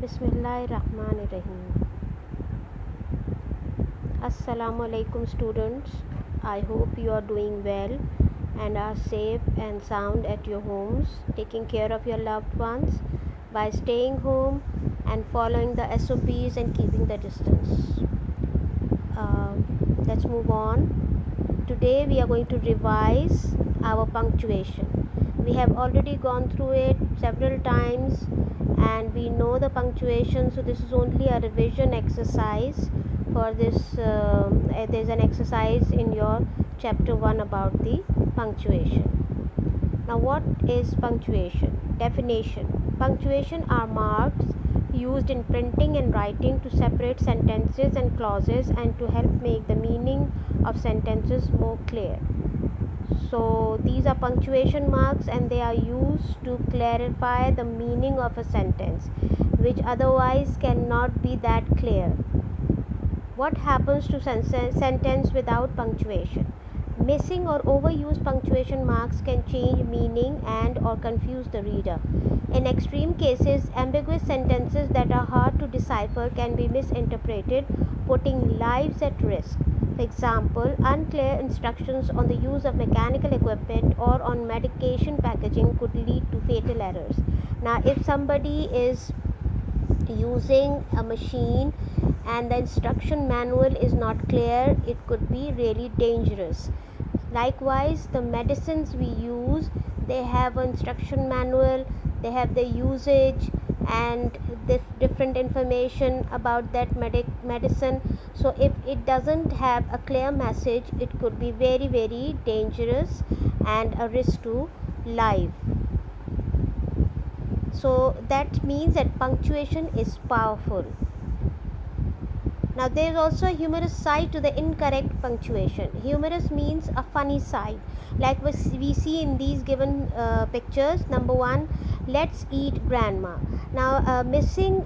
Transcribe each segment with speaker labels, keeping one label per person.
Speaker 1: Bismillahirrahmanirrahim. Assalamualaikum students. I hope you are doing well and are safe and sound at your homes, taking care of your loved ones by staying home and following the SOPs and keeping the distance. Let's move on. Today we are going to revise our punctuation. We have already gone through it several times and we know the punctuation, so this is only a revision exercise for this. There's an exercise in your chapter 1 about the punctuation. Now, what is punctuation? Definition: punctuation are marks used in printing and writing to separate sentences and clauses and to help make the meaning of sentences more clear. So these are punctuation marks and they are used to clarify the meaning of a sentence which otherwise cannot be that clear. What happens to sentence without punctuation? Missing or overused punctuation marks can change meaning and or confuse the reader. In extreme cases, ambiguous sentences that are hard to decipher can be misinterpreted, putting lives at risk. For example, unclear instructions on the use of mechanical equipment or on medication packaging could lead to fatal errors. Now, if somebody is using a machine and the instruction manual is not clear, it could be really dangerous. Likewise, the medicines we use, they have an instruction manual, they have the usage and different information about that medicine. So if it doesn't have a clear message, it could be very, very dangerous and a risk to life. So that means that punctuation is powerful. Now there is also a humorous side to the incorrect punctuation. Humorous means a funny side, like we see in these given pictures. Number 1, let's eat grandma. Now missing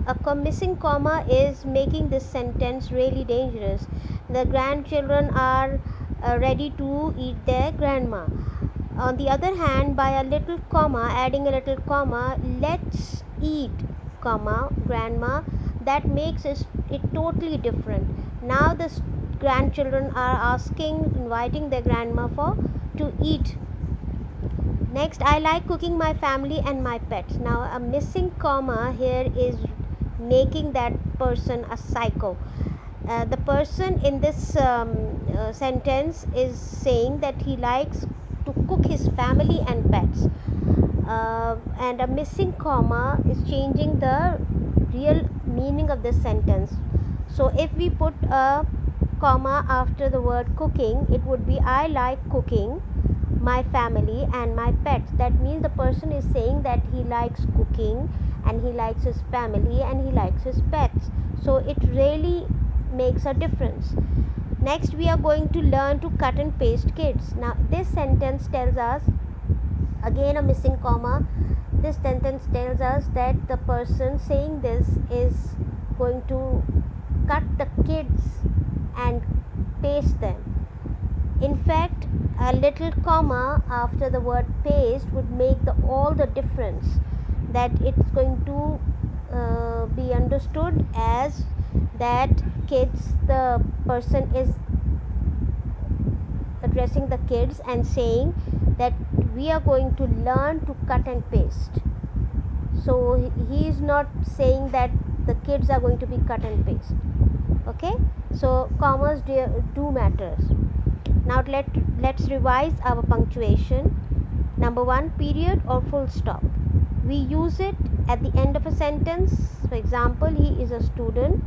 Speaker 1: comma is making this sentence really dangerous. The grandchildren are ready to eat their grandma. On the other hand, by a little comma, adding a little comma, let's eat comma grandma, that makes it totally different. Now the grandchildren are inviting their grandma to eat. Next, I like cooking my family and my pets. Now a missing comma here is making that person a psycho. The person in this sentence is saying that he likes to cook his family and pets, and a missing comma is changing the real meaning of this sentence. So if we put a comma after the word cooking, it would be I like cooking my family and my pets. That means the person is saying that he likes cooking and he likes his family and he likes his pets. So it really makes a difference. Next, we are going to learn to cut and paste kids. Now this sentence tells us, again a missing comma, this sentence tells us that the person saying this is going to cut the kids and paste them. In fact, a little comma after the word paste would make all the difference, that it's going to be understood as that kids, the person is addressing the kids and saying that we are going to learn to cut and paste. So he is not saying that the kids are going to be cut and paste. Okay, so commas do matters. Now let's revise our punctuation. Number 1, period or full stop. We use it at the end of a sentence. For example, he is a student.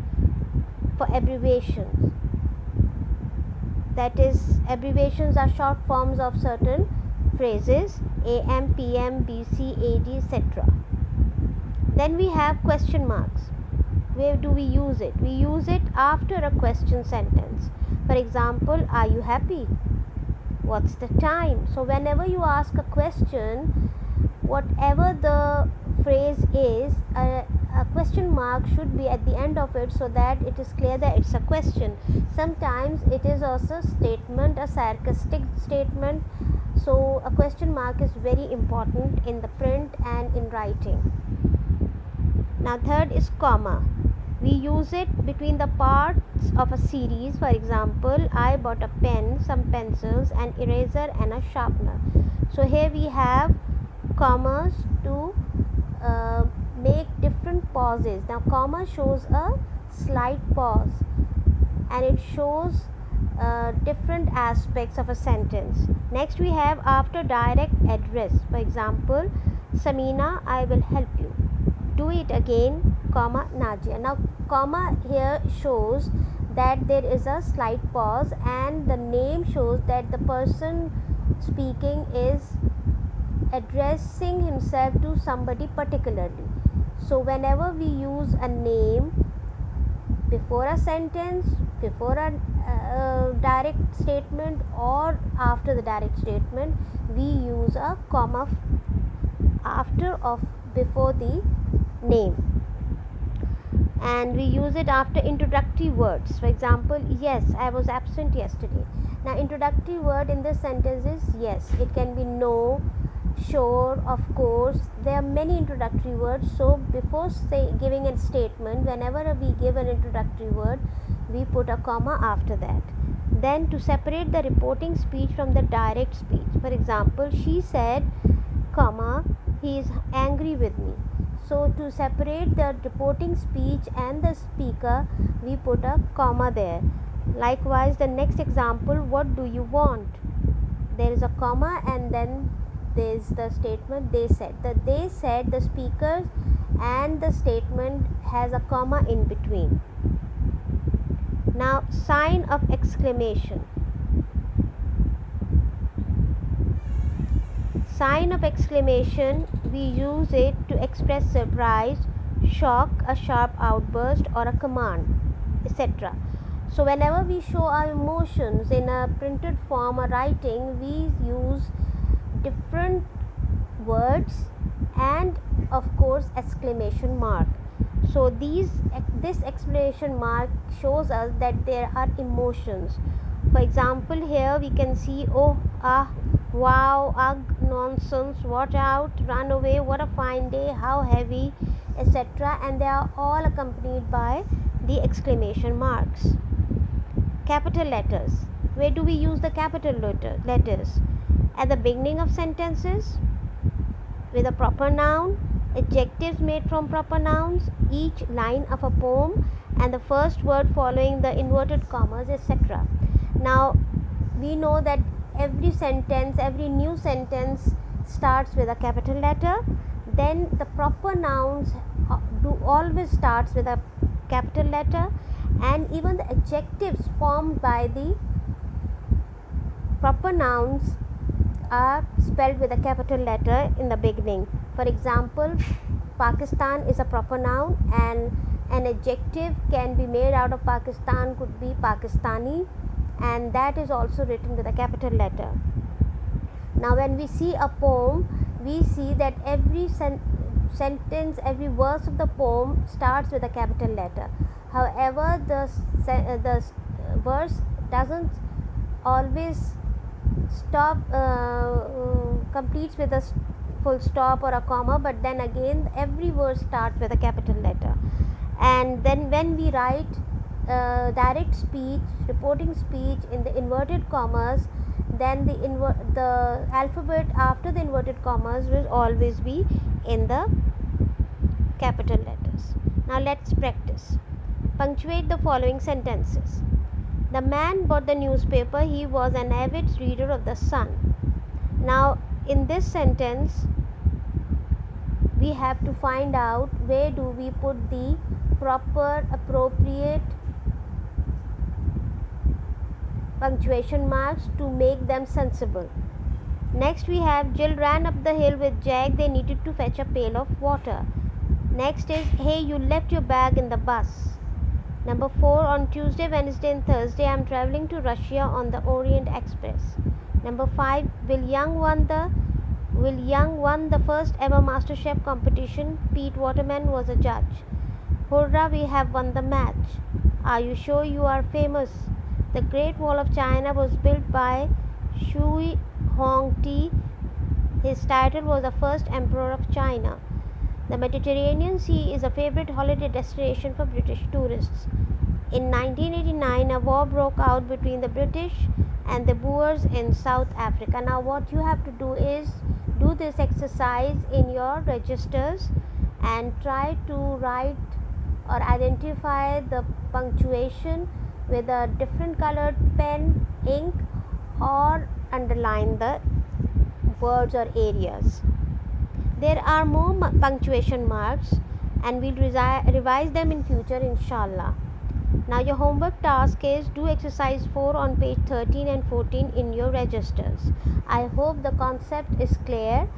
Speaker 1: For abbreviations, that is, abbreviations are short forms of certain phrases: AM, PM, BC, AD, etc. Then we have question marks. Where do we use it? We use it after a question sentence. For example, are you happy? What's the time? So whenever you ask a question, whatever the phrase is, a question mark should be at the end of it so that it is clear that it's a question. Sometimes it is also a statement, a sarcastic statement. So a question mark is very important in the print and in writing. Now third is comma. We use it between the parts of a series. For example, I bought a pen, some pencils, an eraser and a sharpener. So here we have commas to make different pauses. Now comma shows a slight pause and it shows different aspects of a sentence. Next we have after direct address. For example, Samina, I will help you. Do it again, comma, Najia. Now comma here shows that there is a slight pause and the name shows that the person speaking is addressing himself to somebody particularly. So whenever we use a name before a sentence, before a direct statement or after the direct statement, we use a comma after of before the name, and we use it after introductory words. For example, yes, I was absent yesterday. Now introductory word in this sentence is yes. It can be no, sure, of course. There are many introductory words. So before giving a statement, whenever we give an introductory word, we put a comma after that. Then to separate the reporting speech from the direct speech. For example, she said, comma, he is angry with me. So to separate the reporting speech and the speaker, we put a comma there. Likewise, the next example, what do you want? There is a comma and then there is the statement they said. They said, the speaker and the statement has a comma in between. Now sign of exclamation. Sign of exclamation, we use it to express surprise, shock, a sharp outburst or a command, etc. So whenever we show our emotions in a printed form or writing, we use different words and of course exclamation mark. So this exclamation mark shows us that there are emotions. For example, here we can see oh, ah, wow, ugh, nonsense, watch out, run away, what a fine day, how heavy, etc. And they are all accompanied by the exclamation marks. Capital letters. Where do we use the capital letters? At the beginning of sentences with a proper noun, adjectives made from proper nouns, each line of a poem, and the first word following the inverted commas, etc. Now we know that every sentence, every new sentence starts with a capital letter. Then the proper nouns do always starts with a capital letter, and even the adjectives formed by the proper nouns are spelled with a capital letter in the beginning. For example, Pakistan is a proper noun and an adjective can be made out of Pakistan, could be Pakistani, and that is also written with a capital letter. Now when we see a poem, we see that every sentence, every verse of the poem starts with a capital letter. However, the verse doesn't always stop, completes with a full stop or a comma, but then again every verse starts with a capital letter. And then when we write direct speech, reporting speech in the inverted commas, then the alphabet after the inverted commas will always be in the capital letters. Now let's practice. Punctuate the following sentences. The man bought the newspaper. He was an avid reader of the Sun. Now in this sentence we have to find out where do we put the proper appropriate punctuation marks to make them sensible. Next we have Jill ran up the hill with Jack. They needed to fetch a pail of water. Next is hey, you left your bag in the bus. Number 4, on Tuesday, Wednesday and Thursday I am travelling to Russia on the Orient Express. Number 5, Will Young won the first ever MasterChef competition. Pete Waterman was a judge. Hurrah, we have won the match. Are you sure you are famous? The Great Wall of China was built by Shui Hongti. His title was the first emperor of China. The Mediterranean Sea is a favorite holiday destination for British tourists. In 1989, a war broke out between the British and the Boers in South Africa. Now, what you have to do is do this exercise in your registers and try to write or identify the punctuation with a different colored pen, ink, or underline the words or areas. There are more punctuation marks and we'll revise them in future, inshallah. Now your homework task is do exercise 4 on page 13 and 14 in your registers. I hope the concept is clear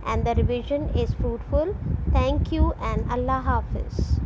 Speaker 1: and the revision is fruitful. Thank you and Allah Hafiz.